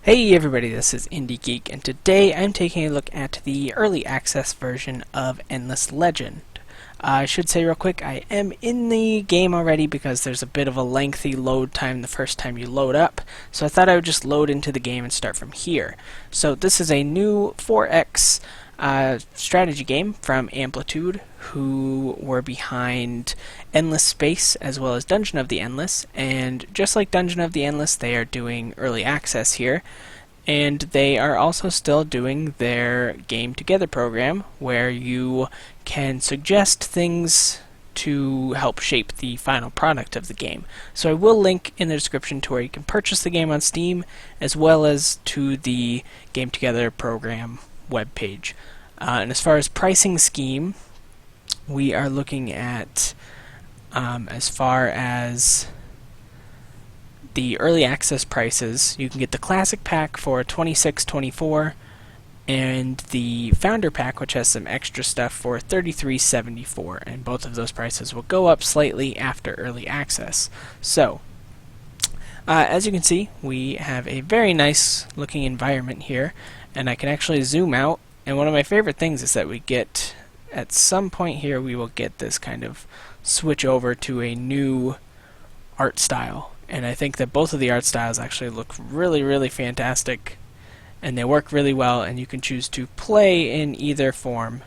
Hey everybody, this is IndieGeek, and today I'm taking a look at the early access version of Endless Legend. I should say real quick, I am in the game already because there's a bit of a lengthy load time the first time you load up, so I thought I would just load into the game and start from here. So this is a new 4X strategy game from Amplitude, who were behind Endless Space as well as Dungeon of the Endless, and just like Dungeon of the Endless, they are doing early access here, and they are also still doing their Game Together program, where you can suggest things to help shape the final product of the game. So I will link in the description to where you can purchase the game on Steam, as well as to the Game Together program webpage. And as far as pricing scheme, we are looking at, as far as the early access prices, you can get the classic pack for $26.24, and the founder pack, which has some extra stuff, for $33.74, and both of those prices will go up slightly after early access. So as you can see, we have a very nice looking environment here, and I can actually zoom out, and one of my favorite things is that we get, at some point here, we will get this kind of switch over to a new art style. And I think that both of the art styles actually look really fantastic, and they work really well, and you can choose to play in either form.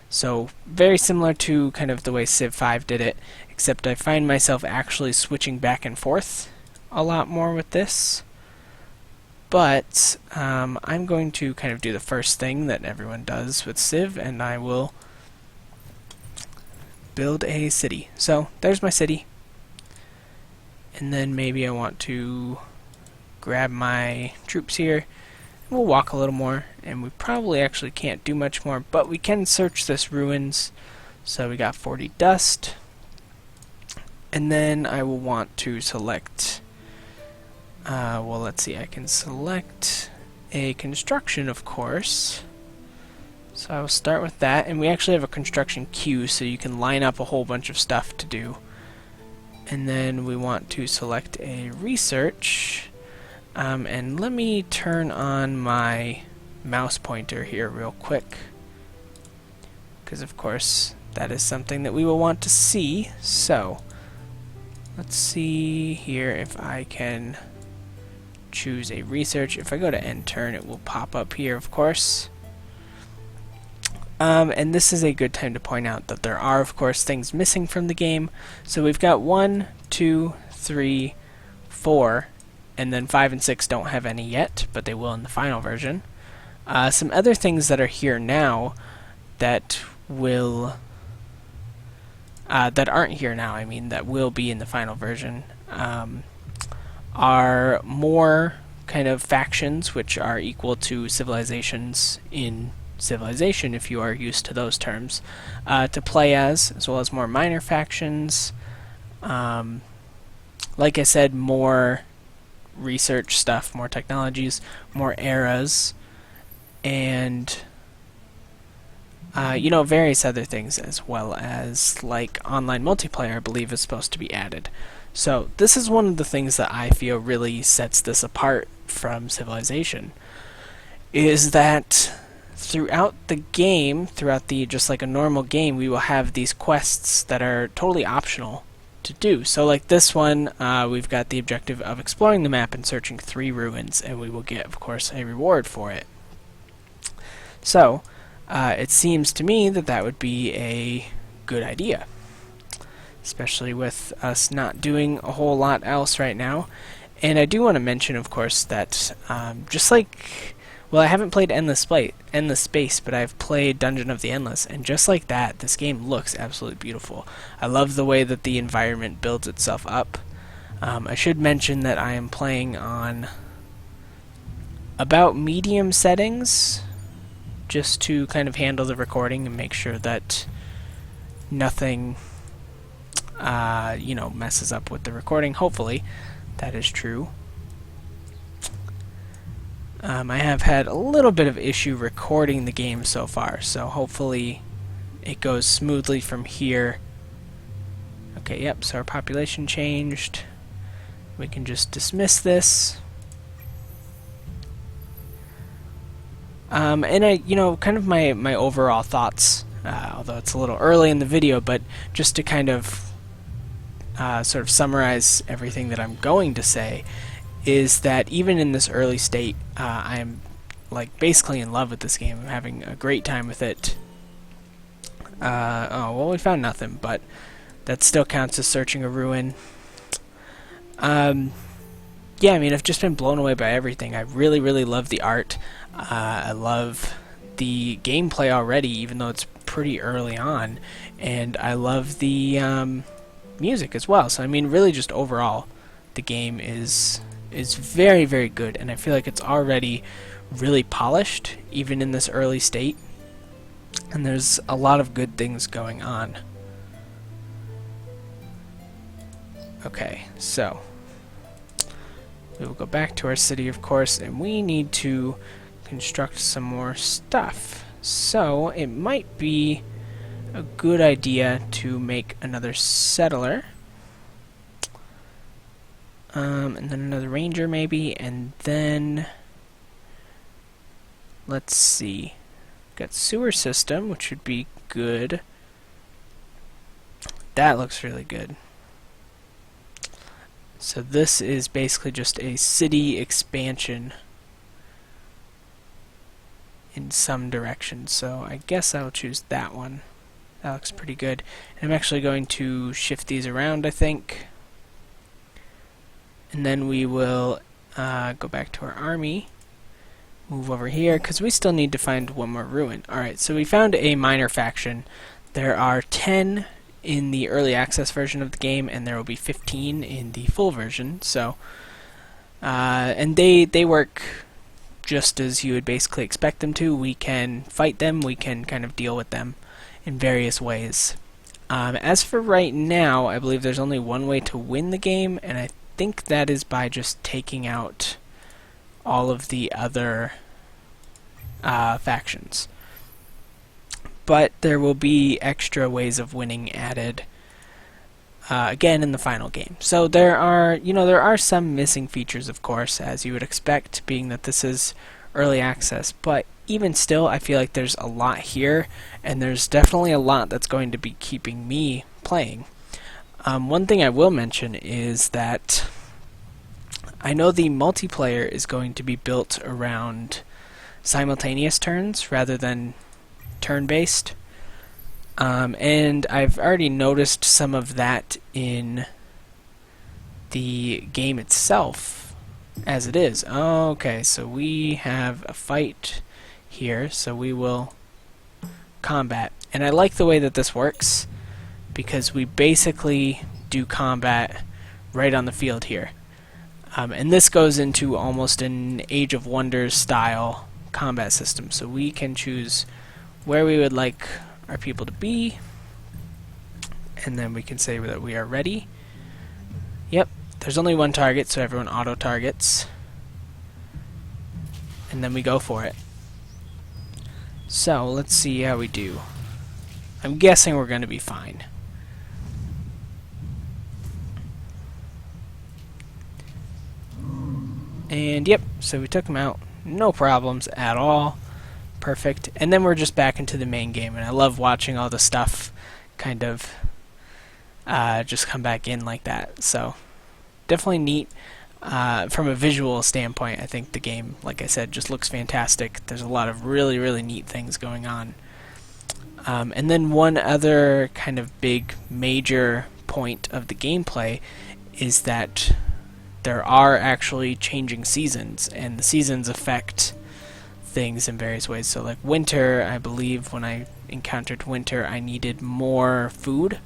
So very similar to kind of the way Civ 5 did it, except I find myself actually switching back and forth a lot more with this. But I'm going to kind of do the first thing that everyone does with Civ, and I will build a city. So there's my city. And then maybe I want to grab my troops here. We'll walk a little more, and we probably actually can't do much more, but we can search this ruins. So we got 40 dust. And then I will want to select, well, let's see, I can select a construction, of course. So I will start with that, and we actually have a construction queue, so you can line up a whole bunch of stuff to do. And then we want to select a research, and let me turn on my mouse pointer here real quick, because of course that is something that we will want to see. So let's see here if I can choose a research. If I go to end turn, it will pop up here, of course. And this is a good time to point out that there are, of course, things missing from the game. So we've got 1, 2, 3, 4, and then 5 and 6 don't have any yet, but they will in the final version. Some other things that are here now that will that aren't here now, I mean, that will be in the final version, are more kind of factions, which are equal to civilizations in Civilization, if you are used to those terms, to play as well as more minor factions. Like I said, more research stuff, more technologies, more eras, and you know, various other things, as well as like online multiplayer, I believe, is supposed to be added. So this is one of the things that I feel really sets this apart from Civilization, is that throughout the game, just like a normal game, we will have these quests that are totally optional to do. So like this one, we've got the objective of exploring the map and searching 3 ruins, and we will get, of course, a reward for it. So it seems to me that that would be a good idea, especially with us not doing a whole lot else right now. And I do want to mention, of course, that just like, well, I haven't played Endless Space, but I've played Dungeon of the Endless, and just like that, this game looks absolutely beautiful. I love the way that the environment builds itself up. I should mention that I am playing on about medium settings, just to kind of handle the recording and make sure that nothing, you know, messes up with the recording. Hopefully, that is true. I have had a little bit of issue recording the game so far, so hopefully it goes smoothly from here. Okay, yep, so our population changed. We can just dismiss this. And kind of my overall thoughts, although it's a little early in the video, but just to kind of sort of summarize everything that I'm going to say, is that even in this early state, I'm like basically in love with this game. I'm having a great time with it. Oh, well, we found nothing, but that still counts as searching a ruin. Yeah, I mean, I've just been blown away by everything. I really, really love the art. I love the gameplay already, even though it's pretty early on. And I love the music as well. So, I mean, really just overall, the game is very, very good. And I feel like it's already really polished, even in this early state. And there's a lot of good things going on. Okay, so we will go back to our city, of course, and we need to construct some more stuff. So it might be a good idea to make another settler, and then another ranger maybe, and then let's see. Got sewer system, which would be good. That looks really good. So this is basically just a city expansion in some direction. So I guess I'll choose that one. That looks pretty good. And I'm actually going to shift these around, I think. And then we will go back to our army. Move over here, because we still need to find one more ruin. Alright, so we found a minor faction. There are 10 in the early access version of the game, and there will be 15 in the full version. So, and they work just as you would basically expect them to. We can fight them, we can kind of deal with them in various ways. As for right now, I believe there's only one way to win the game, and I think that is by just taking out all of the other factions. But there will be extra ways of winning added again in the final game. So there are some missing features, of course, as you would expect, being that this is early access. But even still, I feel like there's a lot here, and there's definitely a lot that's going to be keeping me playing. One thing I will mention is that I know the multiplayer is going to be built around simultaneous turns rather than turn-based, and I've already noticed some of that in the game itself as it is. Okay, so we have a fight here, so we will combat. And I like the way that this works, because we basically do combat right on the field here. And this goes into almost an Age of Wonders style combat system. So we can choose where we would like our people to be, and then we can say that we are ready. Yep, there's only one target, so everyone auto-targets. And then we go for it. So, let's see how we do. I'm guessing we're going to be fine. And yep, so we took them out. No problems at all. Perfect. And then we're just back into the main game, and I love watching all the stuff kind of just come back in like that. So definitely neat. From a visual standpoint, I think the game, like I said, just looks fantastic. There's a lot of really, really neat things going on. And then one other kind of big major point of the gameplay is that there are actually changing seasons, and the seasons affect things in various ways. So like winter, I believe when I encountered winter, I needed more food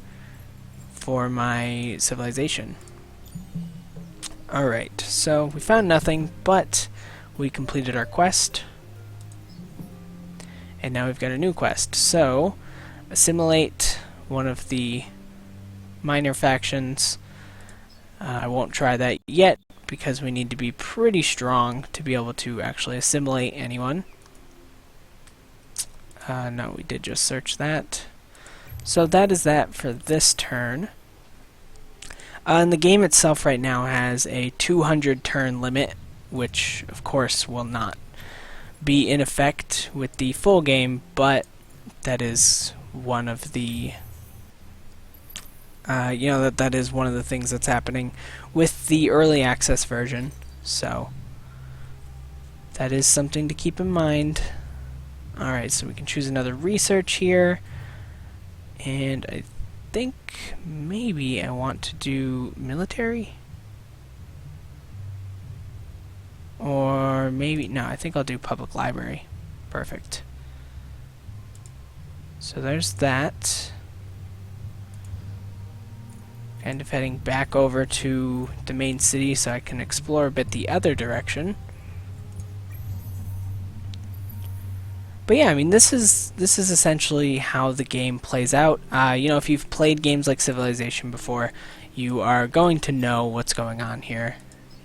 for my civilization. Alright, so we found nothing, but we completed our quest. And now we've got a new quest. So, assimilate one of the minor factions. I won't try that yet, because we need to be pretty strong to be able to actually assimilate anyone. No, we did just search that. So that is that for this turn. And the game itself right now has a 200 turn limit, which of course will not be in effect with the full game, but that is one of the that is one of the things that's happening with the early access version. So that is something to keep in mind. Alright, so we can choose another research here, and I think maybe I want to do military, or maybe no, I think I'll do public library. Perfect. So there's that. Kind of heading back over to the main city so I can explore a bit the other direction. But yeah, I mean, this is essentially how the game plays out. If you've played games like Civilization before, you are going to know what's going on here.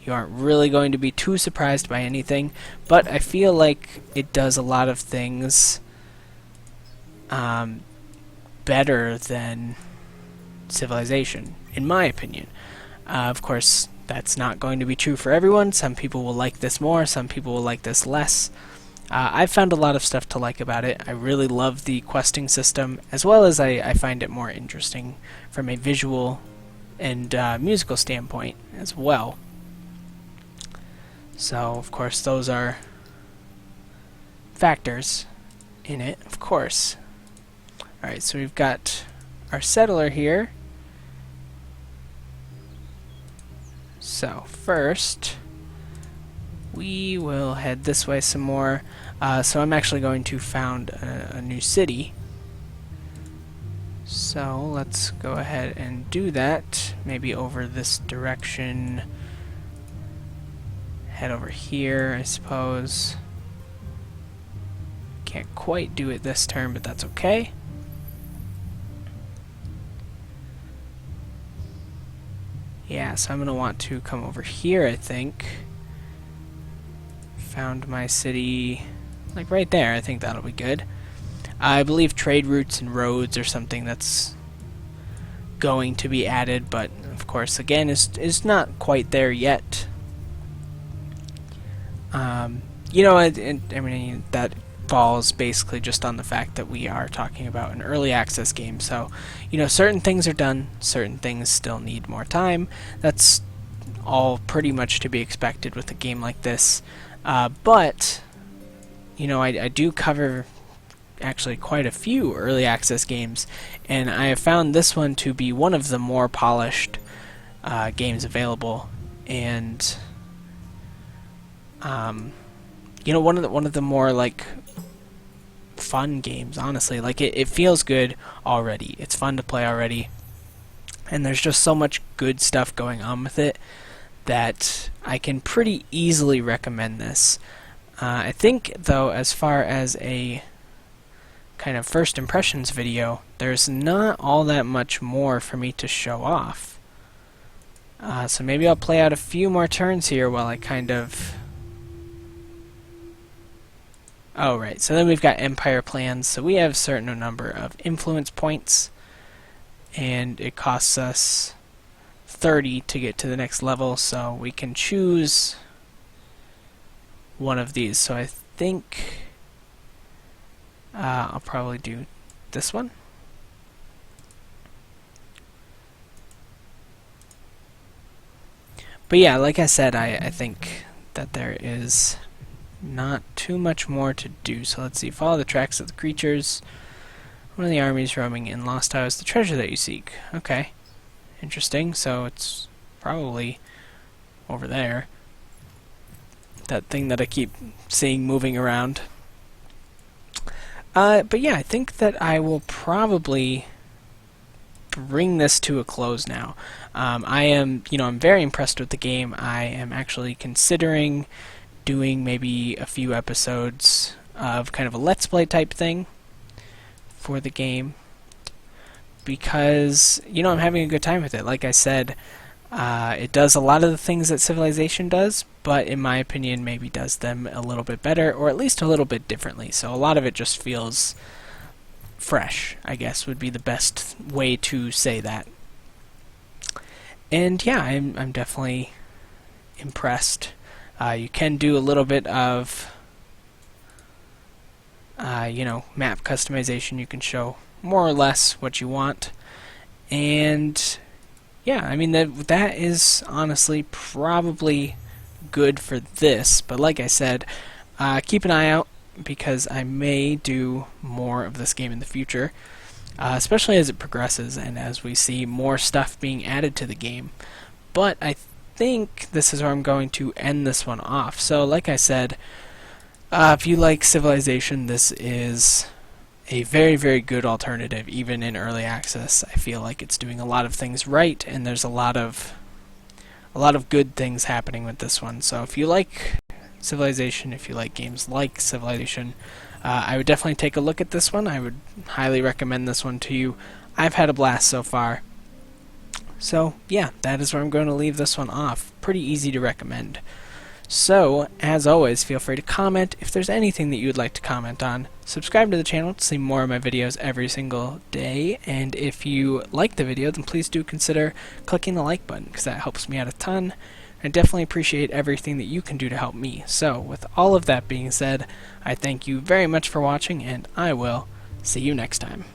You aren't really going to be too surprised by anything, but I feel like it does a lot of things better than Civilization, in my opinion. Of course, that's not going to be true for everyone. Some people will like this more, some people will like this less. I've found a lot of stuff to like about it. I really love the questing system, as well as I find it more interesting from a visual and musical standpoint as well. So, of course, those are factors in it, of course. Alright, so we've got our settler here. So, first, we will head this way some more. So I'm actually going to found a new city. So let's go ahead and do that. Maybe over this direction. Head over here, I suppose. Can't quite do it this turn, but that's okay. Yeah, so I'm going to want to come over here, I think. Found my city, like right there. I think that'll be good. I believe trade routes and roads are something that's going to be added, but of course, again, is not quite there yet. I mean, that falls basically just on the fact that we are talking about an early access game. So, certain things are done, certain things still need more time. That's all pretty much to be expected with a game like this. But, I do cover actually quite a few early access games, and I have found this one to be one of the more polished games available, and one of the more like fun games, honestly. Like it feels good already. It's fun to play already, and there's just so much good stuff going on with it that I can pretty easily recommend this. I think, though, as far as a kind of first impressions video, there's not all that much more for me to show off. So maybe I'll play out a few more turns here while I kind of... Oh, right. So then we've got empire plans. So we have a certain number of influence points, and it costs us 30 to get to the next level, so we can choose one of these. So I think I'll probably do this one. But yeah, like I said, I think that there is not too much more to do. So let's see. Follow the tracks of the creatures. One of the armies roaming in Lost Isle is the treasure that you seek. Okay. Interesting. So it's probably over there. That thing that I keep seeing moving around. But yeah, I think that I will probably bring this to a close now. I'm very impressed with the game. I am actually considering doing maybe a few episodes of kind of a Let's Play type thing for the game, because, I'm having a good time with it. Like I said, it does a lot of the things that Civilization does, but in my opinion maybe does them a little bit better, or at least a little bit differently. So a lot of it just feels fresh, I guess would be the best way to say that. And yeah, I'm definitely impressed. You can do a little bit of map customization. You can show more or less what you want. And yeah, I mean, that is honestly probably good for this. But like I said, keep an eye out, because I may do more of this game in the future, especially as it progresses and as we see more stuff being added to the game. But I think this is where I'm going to end this one off. So like I said, if you like Civilization, this is a very, very good alternative, even in early access. I feel like it's doing a lot of things right, and there's a lot of good things happening with this one. So if you like Civilization, if you like games like Civilization, I would definitely take a look at this one. I would highly recommend this one to you. I've had a blast so far. So yeah, that is where I'm going to leave this one off. Pretty easy to recommend. So, as always, feel free to comment if there's anything that you would like to comment on. Subscribe to the channel to see more of my videos every single day, and if you like the video, then please do consider clicking the like button, because that helps me out a ton. I definitely appreciate everything that you can do to help me. So, with all of that being said, I thank you very much for watching, and I will see you next time.